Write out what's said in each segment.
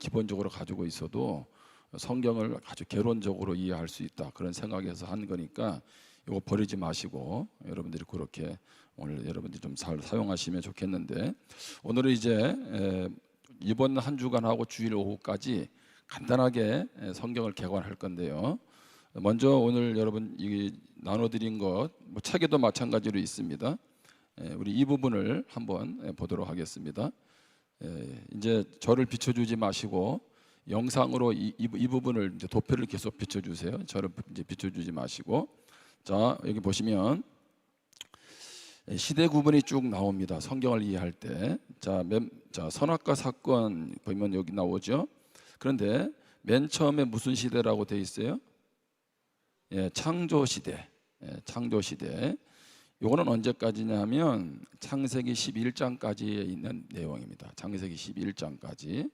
기본적으로 가지고 있어도 성경을 아주 개론적으로 이해할 수 있다, 그런 생각에서 한 거니까 이거 버리지 마시고 여러분들이 그렇게 오늘 여러분들이 좀 잘 사용하시면 좋겠는데, 오늘은 이제 이번 한 주간하고 주일 오후까지 간단하게 성경을 개관할 건데요. 먼저 오늘 여러분 나눠드린 것, 뭐 책에도 마찬가지로 있습니다. 우리 이 부분을 한번 보도록 하겠습니다. 이제 저를 비춰주지 마시고 영상으로 이 부분을 이제 도표를 계속 비춰주세요. 저를 이제 비춰주지 마시고, 자 여기 보시면 시대 구분이 쭉 나옵니다. 성경을 이해할 때. 자 선악과 사건 보면 여기 나오죠. 그런데 맨 처음에 무슨 시대라고 되어 있어요? 창조 시대. 창조 시대. 요거는 언제까지냐면 창세기 11장까지에 있는 내용입니다. 창세기 11장까지.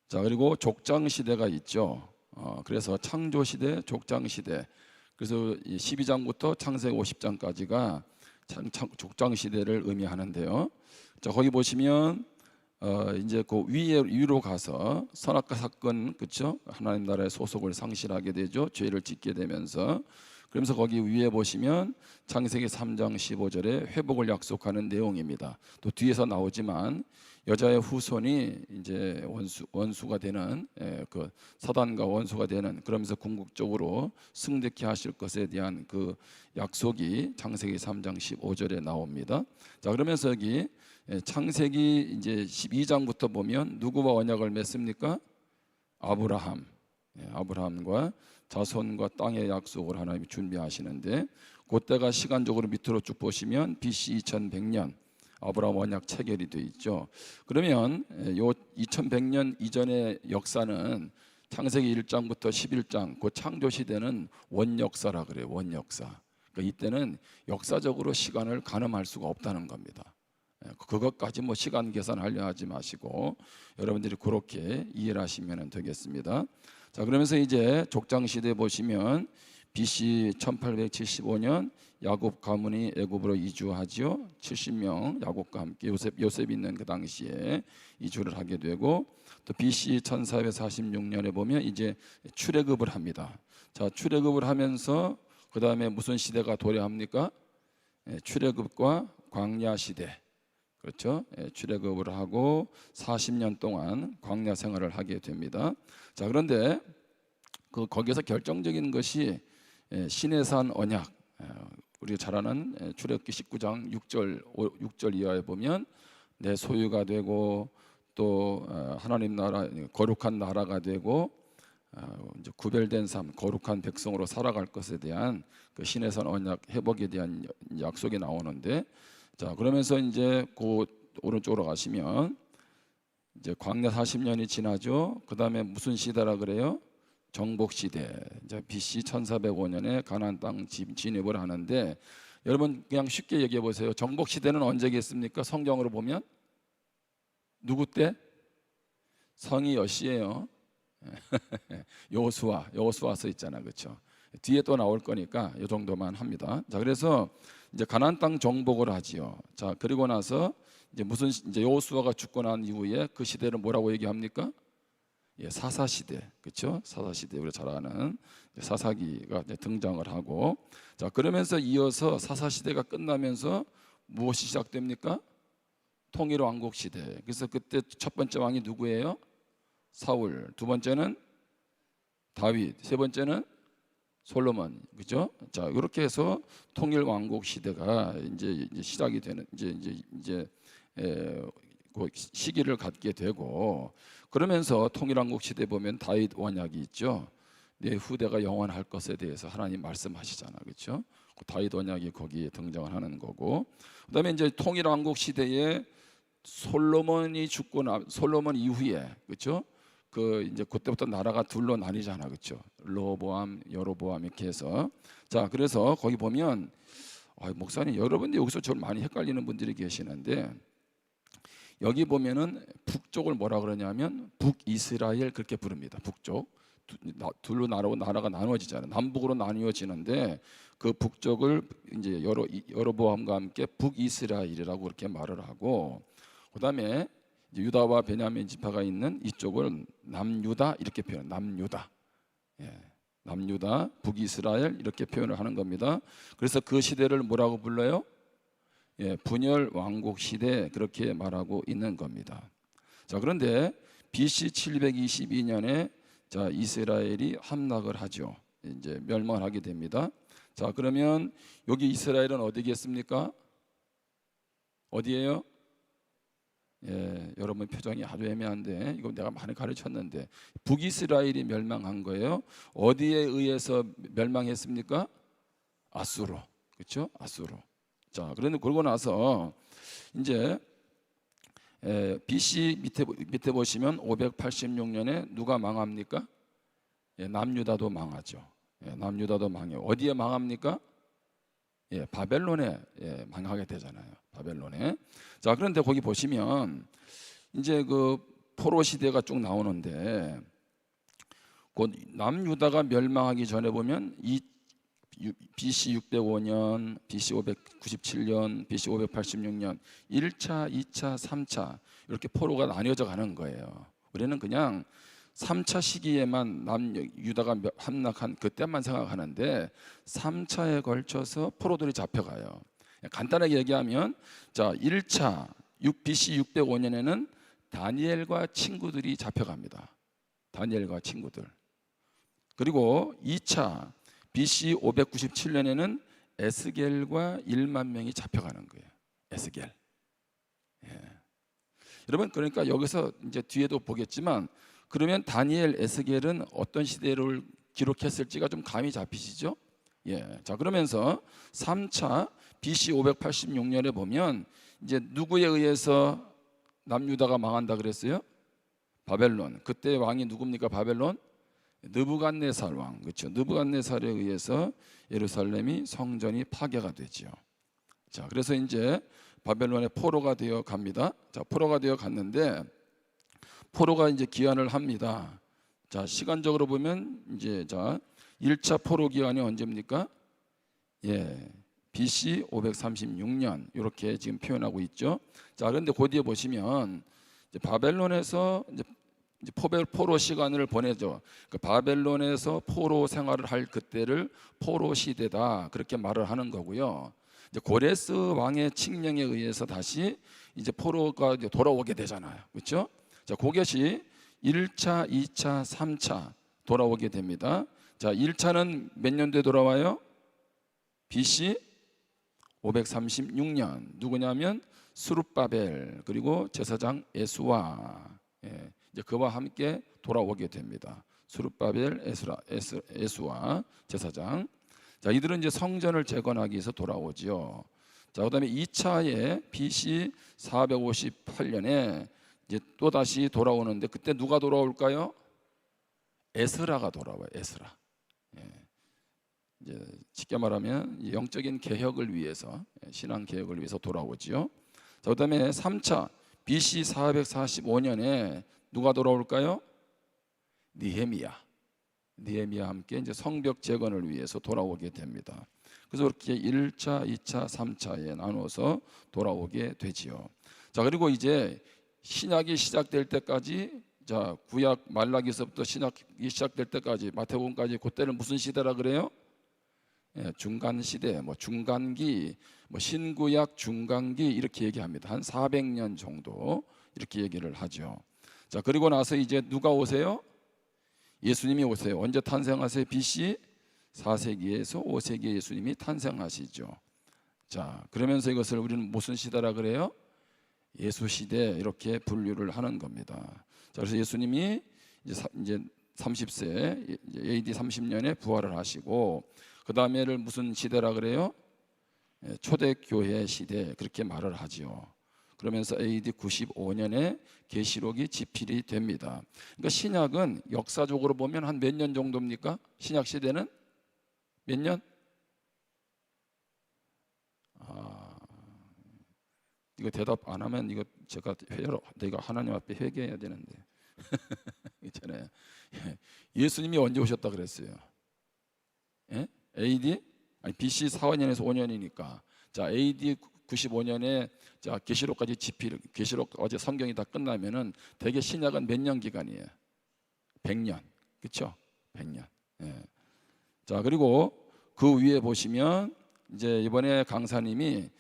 자 그리고 족장 시대가 있죠. 그래서 창조 시대, 족장 시대. 그래서 12장부터 창세기 50장까지가 족장 시대를 의미하는데요. 자 거기 보시면 이제 그 위로 가서 선악과 사건, 그렇죠? 하나님 나라의 소속을 상실하게 되죠. 죄를 짓게 되면서. 그러면서 거기 위에 보시면 창세기 3장 15절에 회복을 약속하는 내용입니다. 또 뒤에서 나오지만 여자의 후손이 이제 원수가 되는, 그 사단과 원수가 되는, 그러면서 궁극적으로 승리케 하실 것에 대한 그 약속이 창세기 3장 15절에 나옵니다. 자 그러면서 여기 창세기 이제 12장부터 보면 누구와 언약을 맺습니까? 아브라함과 자손과 땅의 약속을 하나님이 준비하시는데, 그때가 시간적으로 밑으로 쭉 보시면 BC 2100년 아브라함 언약 체결이 되어 있죠. 그러면 요 2100년 이전의 역사는 창세기 1장부터 11장, 그 창조 시대는 원역사라 그래요. 원역사. 그러니까 이때는 역사적으로 시간을 가늠할 수가 없다는 겁니다. 그것까지 뭐 시간 계산하려 하지 마시고 여러분들이 그렇게 이해를 하시면 되겠습니다. 자 그러면서 이제 족장 시대 보시면 BC 1875년 야곱 가문이 애굽으로 이주하죠. 70명 야곱과 함께 요셉이 있는 그 당시에 이주를 하게 되고, 또 BC 1446년에 보면 이제 출애굽을 합니다. 자 출애굽을 하면서 그 다음에 무슨 시대가 도래합니까? 출애굽과 광야 시대. 그렇죠? 출애굽을 하고 40년 동안 광야 생활을 하게 됩니다. 자 그런데 거기서 결정적인 것이 시내산 언약, 우리가 잘 아는 출애굽기 19장 6절 이하에 보면 내 소유가 되고 또 하나님 나라, 거룩한 나라가 되고 이제 구별된 삶, 거룩한 백성으로 살아갈 것에 대한 그 시내산 언약 회복에 대한 약속이 나오는데, 자 그러면서 이제 그 오른쪽으로 가시면 이제 광야 40년이 지나죠. 그 다음에 무슨 시대라 그래요? 정복 시대. 이제 BC 1405년에 가나안 땅 진입을 하는데, 여러분 그냥 쉽게 얘기해 보세요. 정복 시대는 언제겠습니까? 성경으로 보면 누구 때? 성이 몇 시예요? 여호수아 써 있잖아, 그렇죠? 뒤에 또 나올 거니까 이 정도만 합니다. 자 그래서 이제 가나안 땅 정복을 하지요. 자 그리고 나서 이제 여호수아가 죽고 난 이후에 그 시대를 뭐라고 얘기합니까? 사사 시대, 그렇죠? 사사 시대, 우리가 잘 아는 사사기가 등장을 하고, 자 그러면서 이어서 사사 시대가 끝나면서 무엇이 시작됩니까? 통일 왕국 시대. 그래서 그때 첫 번째 왕이 누구예요? 사울. 두 번째는 다윗. 세 번째는 솔로몬, 그죠? 자 이렇게 해서 통일 왕국 시대가 이제 시작이 되는 이제 그 시기를 갖게 되고, 그러면서 통일 왕국 시대 보면 다윗 언약이 있죠. 내 후대가 영원할 것에 대해서 하나님 말씀하시잖아, 그렇죠? 그 다윗 언약이 거기에 등장을 하는 거고, 그다음에 이제 통일 왕국 시대에 솔로몬이 죽고 솔로몬 이후에, 그렇죠? 이제 그때부터 나라가 둘로 나뉘잖아, 그렇죠? 르호보암, 여로보암 이렇게 해서. 자 그래서 거기 보면 목사님, 여러분들 여기서 좀 많이 헷갈리는 분들이 계시는데, 여기 보면은 북쪽을 뭐라 그러냐면 북이스라엘 그렇게 부릅니다. 북쪽 둘로 나라가 나눠지잖아요. 남북으로 나뉘어지는데 그 북쪽을 이제 여로보암과 함께 북이스라엘이라고 그렇게 말을 하고, 그다음에 유다와 베냐민 지파가 있는 이쪽을 남유다 이렇게 표현. 남유다. 예. 남유다, 북이스라엘 이렇게 표현을 하는 겁니다. 그래서 그 시대를 뭐라고 불러요? 예, 분열 왕국 시대 그렇게 말하고 있는 겁니다. 자, 그런데 BC 722년에 자, 이스라엘이 함락을 하죠. 이제 멸망하게 됩니다. 자, 그러면 여기 이스라엘은 어디겠습니까? 어디예요? 예, 여러분 표정이 아주 애매한데 이거 내가 많이 가르쳤는데 북이스라엘이 멸망한 거예요. 어디에 의해서 멸망했습니까? 아수로, 그렇죠? 아수로. 자, 그런데 그러고 나서 이제 BC 밑에 보시면 586년에 누가 망합니까? 예, 남유다도 망하죠. 예, 남유다도 망해요. 어디에 망합니까? 예, 바벨론에 망하게 되잖아요. 바벨론에. 자, 그런데 거기 보시면 이제 그 포로 시대가 쭉 나오는데 곧 남유다가 멸망하기 전에 보면 이 BC 605년, BC 597년, BC 586년 1차, 2차, 3차 이렇게 포로가 나뉘어져 가는 거예요. 우리는 그냥 3차 시기에만 남유다가 함락한 그때만 생각하는데 3차에 걸쳐서 포로들이 잡혀가요. 간단하게 얘기하면 자, 1차 BC 605년에는 다니엘과 친구들이 잡혀갑니다. 다니엘과 친구들. 그리고 2차 BC 597년에는 에스겔과 1만 명이 잡혀가는 거예요. 에스겔. 예. 여러분, 그러니까 여기서 이제 뒤에도 보겠지만 그러면 다니엘, 에스겔은 어떤 시대를 기록했을지가 좀 감이 잡히시죠? 예. 자, 그러면서 3차 BC 586년에 보면 이제 누구에 의해서 남유다가 망한다 그랬어요? 바벨론. 그때 왕이 누굽니까? 바벨론? 느부갓네살 왕, 그렇죠? 느부갓네살에 의해서 예루살렘이 성전이 파괴가 되죠. 자, 그래서 이제 바벨론의 포로가 되어 갑니다. 자, 포로가 되어 갔는데 포로가 이제 기한을 합니다. 자, 시간적으로 보면 이제 자 1차 포로 기한이 언제입니까? 예, BC 536년 이렇게 지금 표현하고 있죠. 자, 그런데 그 뒤에 보시면 이제 바벨론에서 이제 포로 시간을 보내죠. 그 바벨론에서 포로 생활을 할 그때를 포로 시대다 그렇게 말을 하는 거고요. 이제 고레스 왕의 칙령에 의해서 다시 이제 포로가 이제 돌아오게 되잖아요. 그렇죠? 자, 그것이 1차, 2차, 3차 돌아오게 됩니다. 자, 1차는 몇 년도에 돌아와요? BC 536년. 누구냐면 스룹바벨 그리고 제사장 에스와. 예. 이제 그와 함께 돌아오게 됩니다. 스룹바벨, 에스와 제사장. 자, 이들은 이제 성전을 재건하기 위해서 돌아오지요. 자, 그다음에 2차에 BC 458년에 이제 또 다시 돌아오는데 그때 누가 돌아올까요? 에스라가 돌아와요. 에스라. 예. 이제 쉽게 말하면 영적인 개혁을 위해서 신앙 개혁을 위해서 돌아오지요. 자, 그다음에 3차 BC 445년에 누가 돌아올까요? 니헤미야 함께 이제 성벽 재건을 위해서 돌아오게 됩니다. 그래서 그렇게 1차, 2차, 3차에 나눠서 돌아오게 되지요. 자, 그리고 이제 신약이 시작될 때까지 자, 구약 말라기서부터 신약이 시작될 때까지 마태복음까지 그때는 무슨 시대라 그래요? 예, 중간 시대, 뭐 중간기, 뭐 신구약 중간기 이렇게 얘기합니다. 한 400년 정도 이렇게 얘기를 하죠. 자, 그리고 나서 이제 누가 오세요? 예수님이 오세요. 언제 탄생하세요? BC 4세기에서 5세기에 예수님이 탄생하시죠. 자, 그러면서 이것을 우리는 무슨 시대라 그래요? 예수 시대 이렇게 분류를 하는 겁니다. 자, 그래서 예수님이 이제 30세 AD 30년에 부활을 하시고 그 다음에를 무슨 시대라 그래요? 초대교회 시대 그렇게 말을 하지요. 그러면서 AD 95년에 계시록이 집필이 됩니다. 그러니까 신약은 역사적으로 보면 한 몇 년 정도입니까? 신약 시대는 몇 년? 이거 대답 안 하면 이거 내가 하나님 앞에 회개해야 되는데 있잖아요. 예수님이 언제 오셨다 그랬어요? 예? AD? 아니 BC 4년에서 5년이니까 자 AD 95년에 자 계시록까지 집필, 계시록 어제 성경이 다 끝나면은 대개 신약은 몇 년 기간이에요? 100년, 그렇죠? 100년. 예. 자 그리고 그 위에 보시면 이제 이번에 강사님이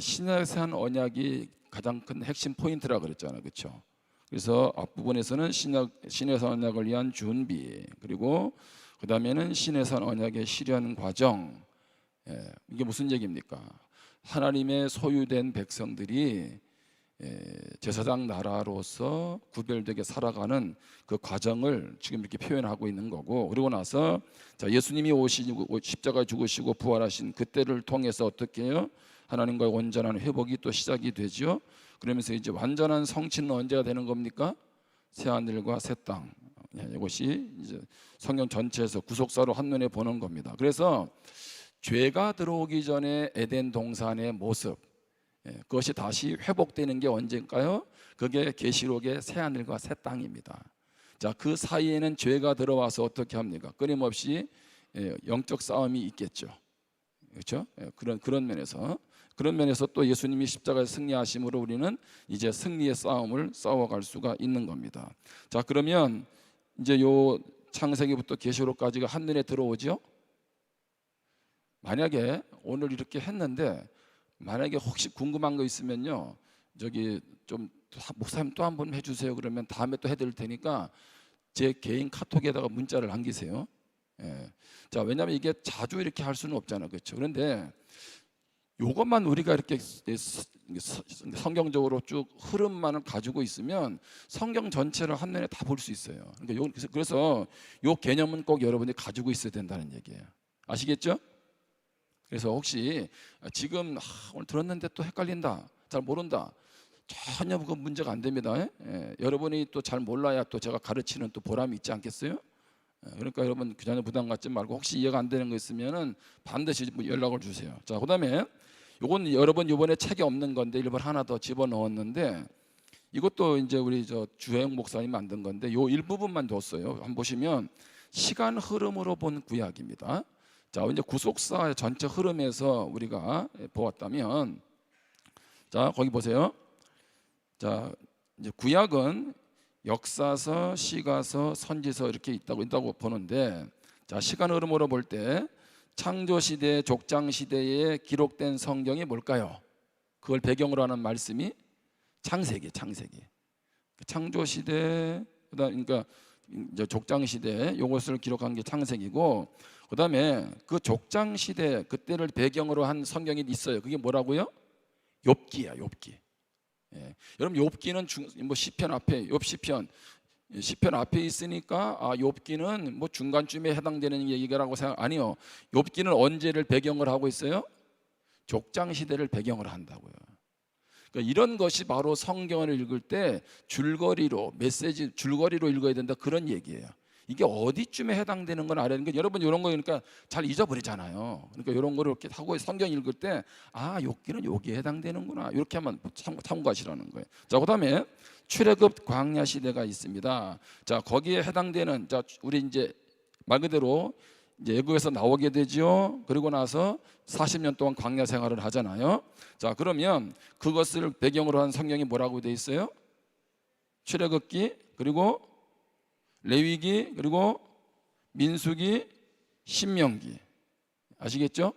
신에서 한 언약이 가장 큰 핵심 포인트라 그랬잖아요, 그렇죠? 그래서 앞부분에서는 신에서 언약을 위한 준비, 그리고 그 다음에는 신에서 언약의 실현 과정. 이게 무슨 얘기입니까? 하나님의 소유된 백성들이 제사장 나라로서 구별되게 살아가는 그 과정을 지금 이렇게 표현하고 있는 거고, 그리고 나서 자 예수님이 오시고 십자가 죽으시고 부활하신 그때를 통해서 어떻게 해요? 하나님과의 온전한 회복이 또 시작이 되죠. 그러면서 이제 완전한 성취는 언제가 되는 겁니까? 새 하늘과 새 땅. 이것이 이제 성경 전체에서 구속사로 한눈에 보는 겁니다. 그래서 죄가 들어오기 전에 에덴 동산의 모습, 그것이 다시 회복되는 게 언제일까요? 그게 계시록의 새 하늘과 새 땅입니다. 자, 그 사이에는 죄가 들어와서 어떻게 합니까? 끊임없이 영적 싸움이 있겠죠. 그렇죠? 그런 면에서 또 예수님이 십자가에서 승리하심으로 우리는 이제 승리의 싸움을 싸워갈 수가 있는 겁니다. 자, 그러면 이제 요 창세기부터 계시록까지가 한눈에 들어오죠. 만약에 오늘 이렇게 했는데 만약에 혹시 궁금한 거 있으면요, 저기 좀 목사님 또 한 번 해주세요. 그러면 다음에 또 해드릴 테니까 제 개인 카톡에다가 문자를 남기세요. 자, 왜냐하면 이게 자주 이렇게 할 수는 없잖아요, 그렇죠? 그런데 이것만 우리가 이렇게 성경적으로 쭉 흐름만을 가지고 있으면 성경 전체를 한눈에 다 볼 수 있어요. 그래서 이 개념은 꼭 여러분이 가지고 있어야 된다는 얘기예요. 아시겠죠? 그래서 혹시 지금 오늘 들었는데 또 헷갈린다, 잘 모른다, 전혀 그 문제가 안 됩니다. 여러분이 또 잘 몰라야 또 제가 가르치는 또 보람이 있지 않겠어요? 그러니까 여러분 전혀 부담 갖지 말고 혹시 이해가 안 되는 거 있으면은 반드시 연락을 주세요. 자, 그다음에 요건 여러분 이번에 책에 없는 건데 일부러 하나 더 집어넣었는데 이것도 이제 우리 저 주혜영 목사님 만든 건데 요 일부분만 뒀어요. 한번 보시면 시간 흐름으로 본 구약입니다. 자, 이제 구속사 전체 흐름에서 우리가 보았다면, 자 거기 보세요. 자, 이제 구약은 역사서, 시가서, 선지서 이렇게 있다고 보는데, 자 시간 흐름으로 볼 때 창조 시대, 족장 시대에 기록된 성경이 뭘까요? 그걸 배경으로 하는 말씀이 창세기. 창조 시대, 그러니까 이제 족장 시대 이것을 기록한 게 창세기고, 그다음에 그 족장 시대 그때를 배경으로 한 성경이 있어요. 그게 뭐라고요? 욥기야, 욥기. 여러분 욥기는 뭐 시편 앞에 시편 앞에 있으니까 욥기는 뭐 중간쯤에 해당되는 얘기라고 생각 아니요. 욥기는 언제를 배경을 하고 있어요? 족장 시대를 배경으로 한다고요. 그러니까 이런 것이 바로 성경을 읽을 때 줄거리로 읽어야 된다, 그런 얘기예요. 이게 어디쯤에 해당되는 건 알아야 되는 게, 여러분 이런 거 그러니까 잘 잊어버리잖아요. 그러니까 이런 거를 이렇게 하고 성경 읽을 때 욥기는 여기에 해당되는구나, 이렇게 하면 참고하시라는 거예요. 자, 그다음에 출애굽 광야 시대가 있습니다. 자, 거기에 해당되는, 자 우리 이제 말 그대로 이제 애국에서 나오게 되죠. 그리고 나서 40년 동안 광야 생활을 하잖아요. 자, 그러면 그것을 배경으로 한 성경이 뭐라고 돼 있어요? 출애굽기, 그리고 레위기, 그리고 민수기, 신명기. 아시겠죠?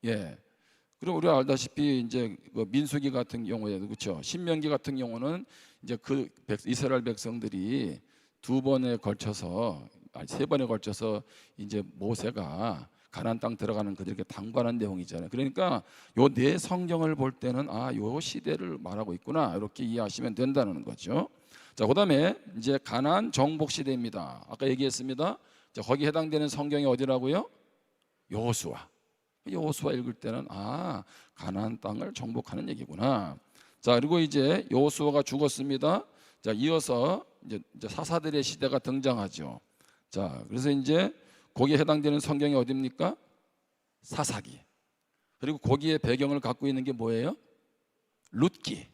그리고 우리가 알다시피 이제 그 민수기 같은 경우에, 그렇죠? 신명기 같은 경우는 이제 그 이스라엘 백성들이 세 번에 걸쳐서 이제 모세가 가나안 땅 들어가는 그들에게 당부하는 내용이잖아요. 그러니까 요 네 성경을 볼 때는 요 시대를 말하고 있구나, 이렇게 이해하시면 된다는 거죠. 자, 그다음에 이제 가나안 정복 시대입니다. 아까 얘기했습니다. 자, 거기 해당되는 성경이 어디라고요? 여호수아 읽을 때는 가나안 땅을 정복하는 얘기구나. 자, 그리고 이제 여호수아가 죽었습니다. 자, 이어서 이제 사사들의 시대가 등장하죠. 자, 그래서 이제 거기에 해당되는 성경이 어디입니까? 사사기. 그리고 거기에 배경을 갖고 있는 게 뭐예요? 룻기.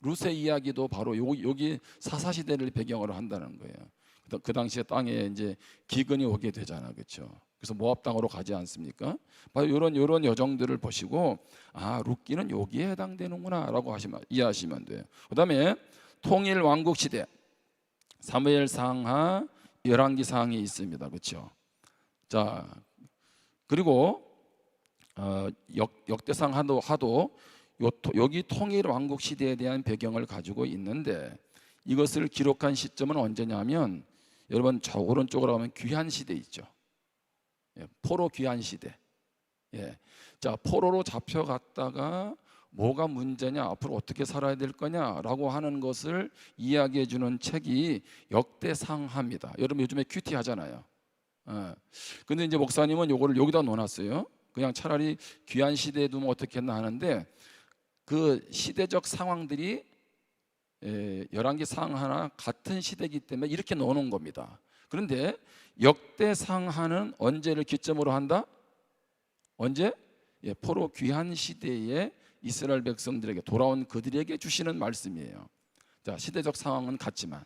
룻의 이야기도 바로 여기 사사시대를 배경으로 한다는 거예요. 그 당시에 땅에 이제 기근이 오게 되잖아, 그렇죠? 그래서 모압 땅으로 가지 않습니까? 바로 이런 여정들을 보시고 아, 룻기는 여기에 해당되는구나라고 이해하시면 돼요. 그다음에 통일 왕국 시대, 사무엘 상하, 열왕기 상이 있습니다, 그렇죠? 자, 그리고 역대상 하도 여기 통일 왕국 시대에 대한 배경을 가지고 있는데 이것을 기록한 시점은 언제냐면 여러분 저 오른쪽으로 가면 귀한 시대 있죠. 포로 귀한 시대. 자, 포로로 잡혀갔다가 뭐가 문제냐, 앞으로 어떻게 살아야 될 거냐라고 하는 것을 이야기해 주는 책이 역대상하입니다. 여러분 요즘에 큐티 하잖아요. 근데 이제 목사님은 요거를 여기다 넣어놨어요. 그냥 차라리 귀한 시대에 두면 어떻겠나 하는데 그 시대적 상황들이 열왕기 상하나 같은 시대이기 때문에 이렇게 넣어놓은 겁니다. 그런데 역대상하는 언제를 기점으로 한다? 언제? 포로 귀한 시대에 이스라엘 백성들에게 돌아온 그들에게 주시는 말씀이에요. 자, 시대적 상황은 같지만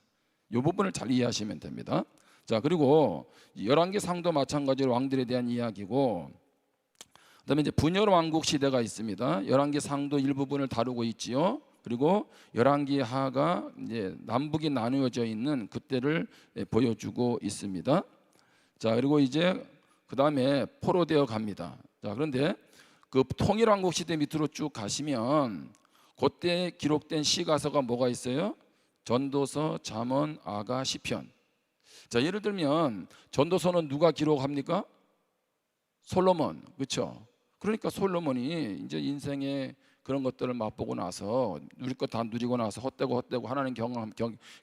이 부분을 잘 이해하시면 됩니다. 자, 그리고 열왕기 상도 마찬가지로 왕들에 대한 이야기고, 그다음에 이제 분열 왕국 시대가 있습니다. 열왕기 상도 일부분을 다루고 있지요. 그리고 열왕기 하가 이제 남북이 나누어져 있는 그때를 보여주고 있습니다. 자, 그리고 이제 그 다음에 포로되어 갑니다. 자, 그런데 그 통일 왕국 시대 밑으로 쭉 가시면 그때 기록된 시가서가 뭐가 있어요? 전도서, 잠언, 아가, 시편. 자, 예를 들면 전도서는 누가 기록합니까? 솔로몬, 그렇죠? 그러니까 솔로몬이 이제 인생의 그런 것들을 맛보고 나서 누릴 것 다 누리고 나서 헛되고 하나님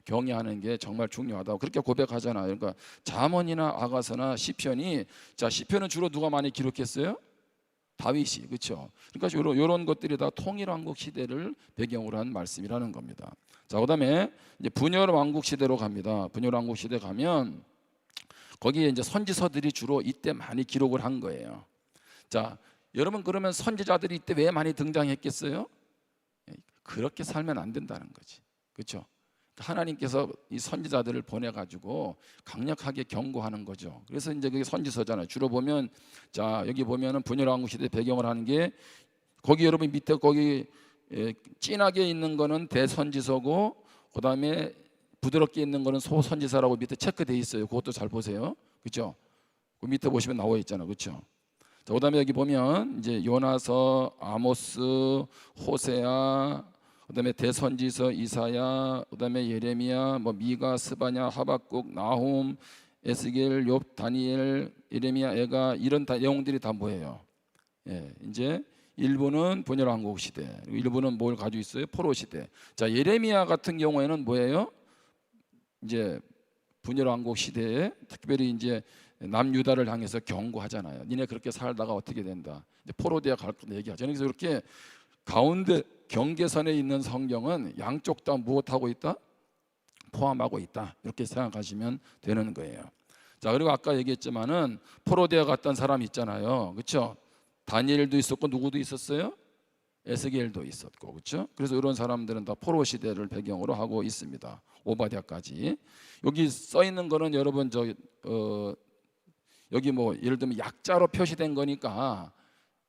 경외하는 게 정말 중요하다고 그렇게 고백하잖아요. 그러니까 잠언이나 아가서나 시편이, 자, 시편은 주로 누가 많이 기록했어요? 다윗이, 그렇죠? 그러니까 이런 것들이 다 통일왕국 시대를 배경으로 한 말씀이라는 겁니다. 자, 그다음에 이제 분열왕국 시대로 갑니다. 분열왕국 시대 가면 거기에 이제 선지서들이 주로 이때 많이 기록을 한 거예요. 자, 여러분 그러면 선지자들이 이때 왜 많이 등장했겠어요? 그렇게 살면 안 된다는 거지, 그렇죠? 하나님께서 이 선지자들을 보내가지고 강력하게 경고하는 거죠. 그래서 이제 그게 선지서잖아요. 주로 보면, 자, 여기 보면은 분열왕국 시대 배경을 하는 게 거기 여러분 밑에 거기 진하게 있는 거는 대선지서고 그 다음에 부드럽게 있는 거는 소선지서라고 밑에 체크돼 있어요. 그것도 잘 보세요, 그렇죠? 그 밑에 보시면 나와 있잖아, 그렇죠? 자, 그다음에 여기 보면 이제 요나서, 아모스, 호세아, 그다음에 대선지서 이사야, 그다음에 예레미야, 뭐 미가, 스바냐, 하박국, 나훔, 에스겔, 욥, 다니엘, 예레미야, 에가, 이런 내용들이 다 뭐예요? 이제 일부는 분열왕국 시대, 일부는 뭘 가지고 있어요? 포로 시대. 자, 예레미야 같은 경우에는 뭐예요? 이제 분열왕국 시대에 특별히 이제 남유다를 향해서 경고하잖아요. 니네 그렇게 살다가 어떻게 된다. 이제 포로되어 갈 거다 얘기하죠. 그래서 이렇게 가운데 경계선에 있는 성경은 양쪽 다 무엇하고 있다? 포함하고 있다. 이렇게 생각하시면 되는 거예요. 자, 그리고 아까 얘기했지만은 포로되어 갔던 사람 있잖아요, 그렇죠? 다니엘도 있었고 누구도 있었어요? 에스겔도 있었고, 그렇죠? 그래서 이런 사람들은 다 포로 시대를 배경으로 하고 있습니다. 오바댜까지. 여기 써 있는 거는 여러분 여기 뭐 예를 들면 약자로 표시된 거니까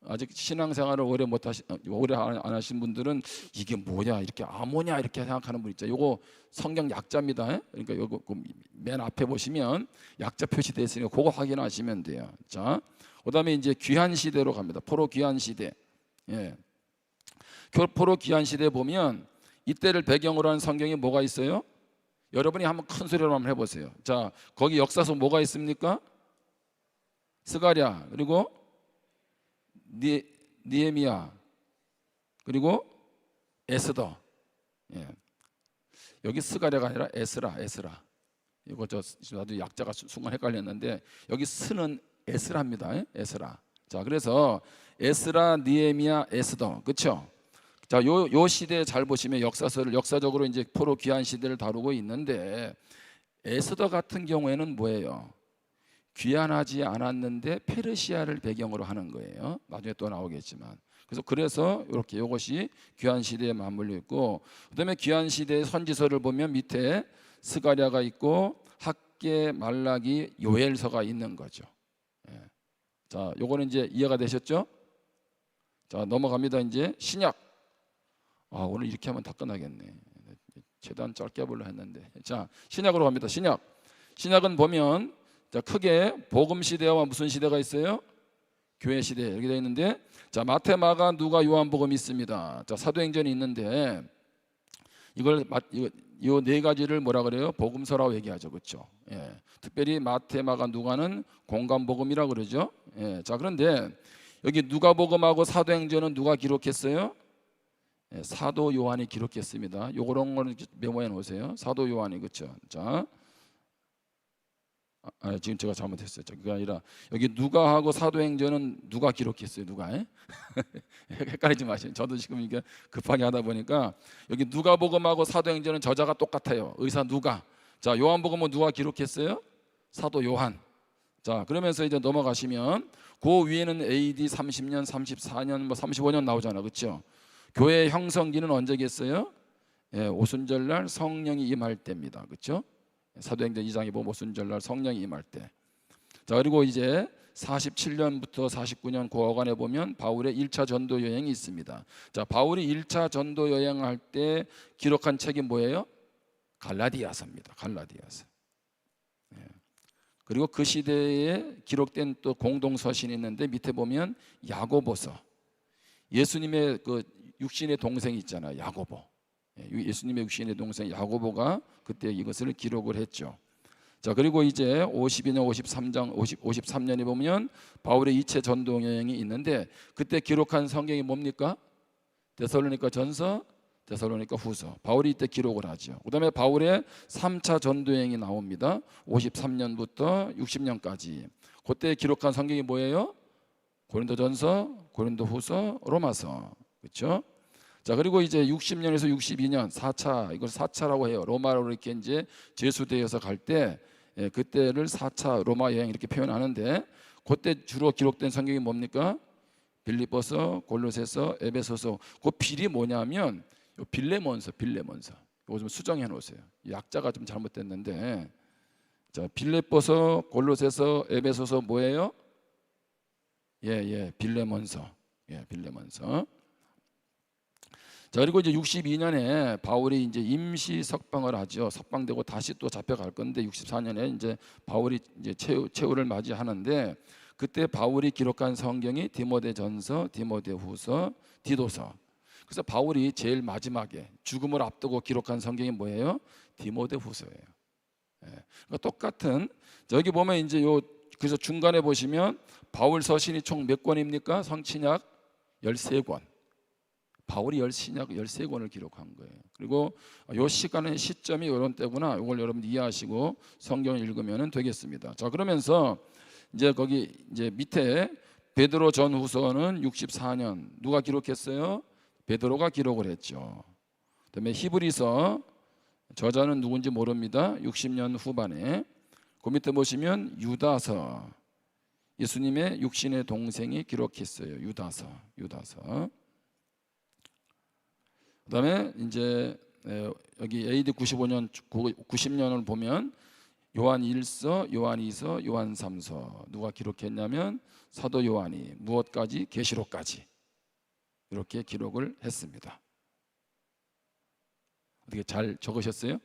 아직 신앙생활을 오래 안 하신 분들은 이게 뭐냐, 이렇게 아모냐 이렇게 생각하는 분 있죠. 요거 성경 약자입니다. 그러니까 요거 맨 앞에 보시면 약자 표시되어 있으니까 그거 확인하시면 돼요. 자, 그다음에 이제 귀한 시대로 갑니다. 포로 귀한 시대. 포로 귀한 시대에 보면 이때를 배경으로 한 성경이 뭐가 있어요? 여러분이 한번 큰 소리로 한번 해보세요. 자, 거기 역사서 뭐가 있습니까? 스가랴, 그리고 니에미야, 그리고 에스더. 여기 스가랴가 아니라 에스라. 이거 나도 약자가 순간 헷갈렸는데 여기 스는 에스라입니다. 에스라. 자, 그래서 에스라, 니에미야, 에스더, 그렇죠? 자, 요 시대에 잘 보시면 역사적으로 이제 포로 귀한 시대를 다루고 있는데 에스더 같은 경우에는 뭐예요? 귀환하지 않았는데 페르시아를 배경으로 하는 거예요. 나중에 또 나오겠지만. 그래서 이렇게 이것이 귀환 시대에 맞물려 있고, 그다음에 귀환 시대의 선지서를 보면 밑에 스가랴가 있고 학계, 말라기, 요엘서가 있는 거죠. 예. 자, 요거는 이제 이해가 되셨죠? 자, 넘어갑니다. 이제 신약. 오늘 이렇게 하면 다 끝나겠네. 최대한 짧게 해보려 했는데. 자, 신약으로 갑니다. 신약. 신약은 보면 자, 크게 복음 시대와 무슨 시대가 있어요? 교회 시대 이렇게 되어 있는데, 자, 마태, 마가, 누가, 요한복음이 있습니다. 자, 사도행전이 있는데 이걸 이 네 가지를 뭐라 그래요? 복음서라고 얘기하죠, 그렇죠? 예. 특별히 마태, 마가, 누가는 공감복음이라고 그러죠. 예. 자, 그런데 여기 누가복음하고 사도행전은 누가 기록했어요? 예, 사도 요한이 기록했습니다. 요런 거는 메모해 놓으세요. 사도 요한이, 그렇죠? 자, 지금 제가 잘못했어요. 그게 아니라 여기 누가하고 사도행전은 누가 기록했어요? 누가? 헷갈리지 마세요. 저도 지금 이게 급하게 하다 보니까 여기 누가복음하고 사도행전은 저자가 똑같아요. 의사 누가. 자, 요한복음은 누가 기록했어요? 사도 요한. 자, 그러면서 이제 넘어가시면 그 위에는 AD 30년, 34년, 뭐 35년 나오잖아, 그렇죠? 교회 형성기는 언제겠어요? 예, 오순절날 성령이 임할 때입니다, 그렇죠? 사도행전 2장에 보면 오순절날 성령이 임할 때. 자, 그리고 이제 47년부터 49년 그 어간에 보면 바울의 1차 전도 여행이 있습니다. 자, 바울이 1차 전도 여행할 때 기록한 책이 뭐예요? 갈라디아서입니다. 갈라디아서. 예. 그리고 그 시대에 기록된 또 공동 서신이 있는데 밑에 보면 야고보서. 예수님의 그 육신의 동생이 있잖아요, 야고보. 예수님의 육신의 동생 야고보가 그때 이것을 기록을 했죠. 자, 그리고 이제 52년, 53년에 보면 바울의 2차 전도 여행이 있는데 그때 기록한 성경이 뭡니까? 데살로니가 전서, 데살로니가 후서. 바울이 이때 기록을 하죠. 그다음에 바울의 3차 전도 여행이 나옵니다. 53년부터 60년까지. 그때 기록한 성경이 뭐예요? 고린도전서, 고린도후서, 로마서. 그렇죠? 자, 그리고 이제 60년에서 62년 4차, 이걸 4차라고 해요. 로마로 이렇게 이제 제수되어서 갈 때, 그때를 4차 로마 여행 이렇게 표현하는데, 그때 주로 기록된 성경이 뭡니까? 빌립보서, 골로새서, 에베소서. 그 빌이 뭐냐면 빌레몬서. 이거 좀 수정해 놓으세요. 약자가 좀 잘못됐는데, 자, 빌립보서, 골로새서, 에베소서 뭐예요? 빌레몬서. 빌레몬서. 자, 그리고 이제 62년에 바울이 이제 임시 석방을 하죠. 석방되고 다시 또 잡혀갈 건데 64년에 이제 바울이 이제 최후를 맞이하는데 그때 바울이 기록한 성경이 디모데전서, 디모데후서, 디도서. 그래서 바울이 제일 마지막에 죽음을 앞두고 기록한 성경이 뭐예요? 디모데후서예요. 그러니까 똑같은 여기 보면 이제 그래서 중간에 보시면 바울 서신이 총 몇 권입니까? 성친약 13권. 바울이 13권을 기록한 거예요. 그리고 이 시간의 시점이 이런 때구나. 이걸 여러분 이해하시고 성경을 읽으면 되겠습니다. 자, 그러면서 이제 거기 이제 밑에 베드로 전후서는 64년 누가 기록했어요? 베드로가 기록을 했죠. 그다음에 히브리서 저자는 누군지 모릅니다. 60년 후반에. 그 밑에 보시면 유다서, 예수님의 육신의 동생이 기록했어요. 유다서. 그다음에 이제 여기 AD 95년 90년을 보면 요한 1서, 요한 2서, 요한 3서 누가 기록했냐면 사도 요한이 무엇까지? 계시록까지 이렇게 기록을 했습니다. 어떻게 잘 적으셨어요?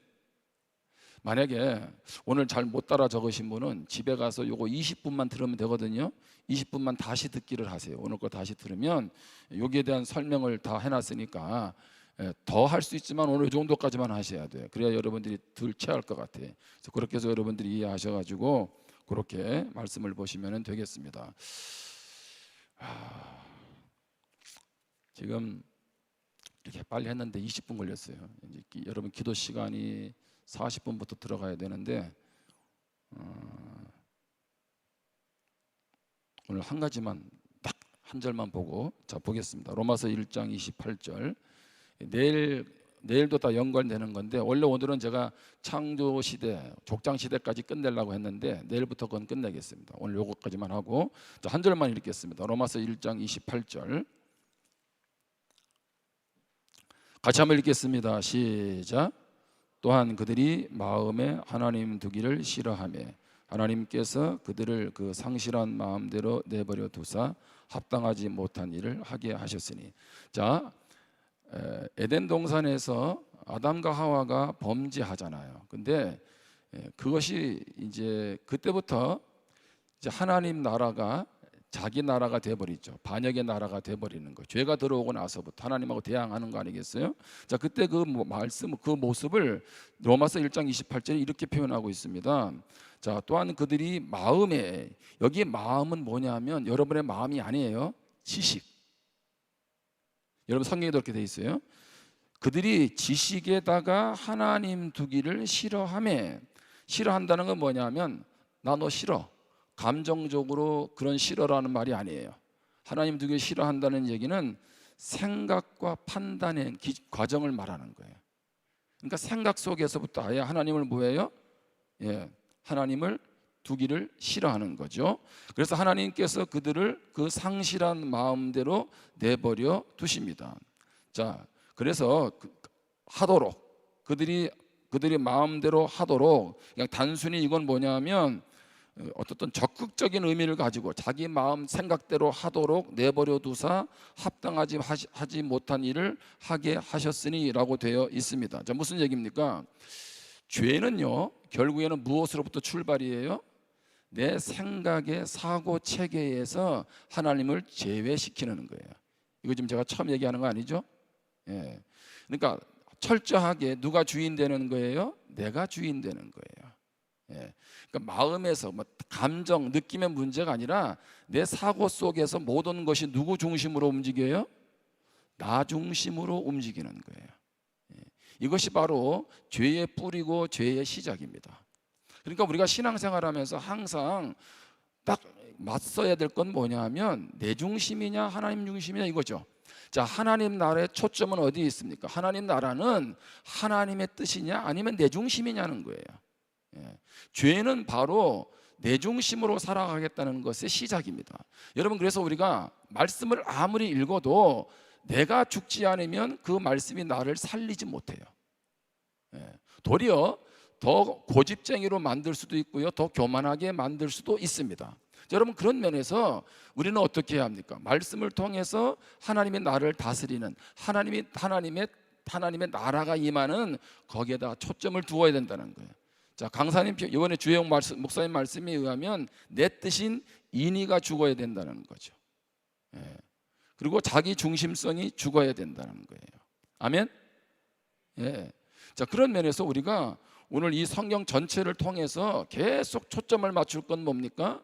만약에 오늘 잘 못 따라 적으신 분은 집에 가서 요거 20분만 들으면 되거든요. 20분만 다시 듣기를 하세요. 오늘 거 다시 들으면 여기에 대한 설명을 다 해놨으니까 더 할 수 있지만 오늘 이 정도까지만 하셔야 돼요. 그래야 여러분들이 덜 체할 것 같아요. 그래서 그렇게 해서 여러분들이 이해하셔가지고 그렇게 말씀을 보시면 되겠습니다. 지금 이렇게 빨리 했는데 20분 걸렸어요. 이제 여러분 기도 시간이 40분부터 들어가야 되는데 오늘 한 가지만 딱 한 절만 보고 자 보겠습니다. 로마서 1장 28절. 내일도 다 연관되는 건데 원래 오늘은 제가 창조 시대, 족장 시대까지 끝내려고 했는데 내일부터 그건 끝내겠습니다. 오늘 요거까지만 하고 자, 한 절만 읽겠습니다. 로마서 1장 28절. 같이 한번 읽겠습니다. 시작. 또한 그들이 마음에 하나님 두기를 싫어하며 하나님께서 그들을 그 상실한 마음대로 내버려 두사 합당하지 못한 일을 하게 하셨으니. 자, 에덴 동산에서 아담과 하와가 범죄하잖아요. 근데 그것이 이제 그때부터 이제 하나님 나라가 자기 나라가 돼버리죠. 반역의 나라가 돼버리는 거. 죄가 들어오고 나서부터 하나님하고 대항하는 거 아니겠어요? 자, 그때 그 말씀, 그 모습을 로마서 1장 28절에 이렇게 표현하고 있습니다. 자, 또한 그들이 마음에, 여기 마음은 뭐냐면 여러분의 마음이 아니에요. 지식. 여러분 성경에도 그렇게 돼 있어요. 그들이 지식에다가 하나님 두기를 싫어하며, 싫어한다는 건 뭐냐면 나 너 싫어. 감정적으로 그런 싫어라는 말이 아니에요. 하나님 두기를 싫어한다는 얘기는 생각과 판단의 과정을 말하는 거예요. 그러니까 생각 속에서부터 아예 하나님을 뭐예요? 하나님을 두기를 싫어하는 거죠. 그래서 하나님께서 그들을 그 상실한 마음대로 내버려 두십니다. 자, 그래서 하도록 그들이 마음대로 하도록, 그냥 단순히 이건 뭐냐면 어떤 적극적인 의미를 가지고 자기 마음 생각대로 하도록 내버려 두사 합당하지 하지 못한 일을 하게 하셨으니라고 되어 있습니다. 자, 무슨 얘기입니까? 죄는요 결국에는 무엇으로부터 출발이에요? 내 생각의 사고 체계에서 하나님을 제외시키는 거예요. 이거 지금 제가 처음 얘기하는 거 아니죠? 그러니까 철저하게 누가 주인 되는 거예요? 내가 주인 되는 거예요. 그러니까 마음에서 감정, 느낌의 문제가 아니라 내 사고 속에서 모든 것이 누구 중심으로 움직여요? 나 중심으로 움직이는 거예요. 이것이 바로 죄의 뿌리고 죄의 시작입니다. 그러니까 우리가 신앙생활하면서 항상 딱 맞서야 될 건 뭐냐면 내 중심이냐 하나님 중심이냐 이거죠. 자, 하나님 나라의 초점은 어디에 있습니까? 하나님 나라는 하나님의 뜻이냐 아니면 내 중심이냐는 거예요. 죄는 바로 내 중심으로 살아가겠다는 것의 시작입니다. 여러분, 그래서 우리가 말씀을 아무리 읽어도 내가 죽지 않으면 그 말씀이 나를 살리지 못해요. 도리어 더 고집쟁이로 만들 수도 있고요, 더 교만하게 만들 수도 있습니다. 여러분, 그런 면에서 우리는 어떻게 해야 합니까? 말씀을 통해서 하나님의 나를 다스리는 하나님의 나라가 임하는 거기에다 초점을 두어야 된다는 거예요. 자, 강사님 이번에 주혜영 목사님 말씀에 의하면 내 뜻인 인의가 죽어야 된다는 거죠. 그리고 자기 중심성이 죽어야 된다는 거예요. 아멘. 자, 그런 면에서 우리가 오늘 이 성경 전체를 통해서 계속 초점을 맞출 건 뭡니까?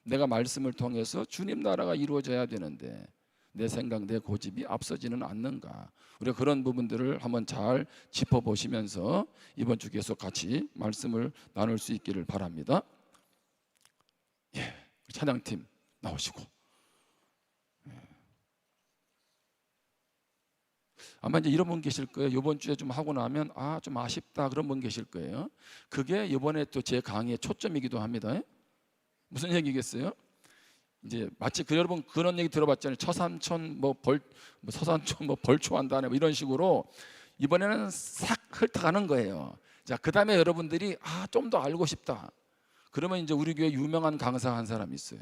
내가 말씀을 통해서 주님 나라가 이루어져야 되는데 내 생각, 내 고집이 앞서지는 않는가? 우리가 그런 부분들을 한번 잘 짚어보시면서 이번 주 계속 같이 말씀을 나눌 수 있기를 바랍니다. 찬양팀 나오시고. 아마 이제 이런 분 계실 거예요. 이번 주에 좀 하고 나면 좀 아쉽다 그런 분 계실 거예요. 그게 이번에 또 제 강의의 초점이기도 합니다. 무슨 얘기겠어요? 이제 마치 여러분 그런 얘기 들어봤잖아요. 서산촌 벌초한다네 이런 식으로 이번에는 싹 훑어가는 거예요. 자, 그다음에 여러분들이 좀 더 알고 싶다. 그러면 이제 우리 교회 유명한 강사 한 사람이 있어요.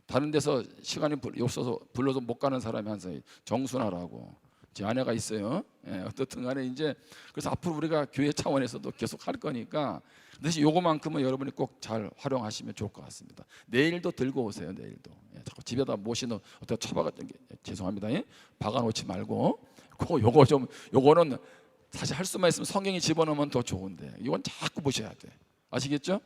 다른 데서 시간이 없어서 불러서 못 가는 사람이 한 사람이 정순아라고 제 아내가 있어요. 어떻든 간에 이제 그래서 앞으로 우리가 교회 차원에서도 계속 할 거니까 대신 요거만큼은 여러분이 꼭 잘 활용하시면 좋을 것 같습니다. 내일도 들고 오세요. 내일도 자꾸 집에다 모시는 어떤 처박았던 게 죄송합니다. 박아놓지 말고 요거는 사실 할 수만 있으면 성경에 집어넣으면 더 좋은데 이건 자꾸 보셔야 돼. 아시겠죠?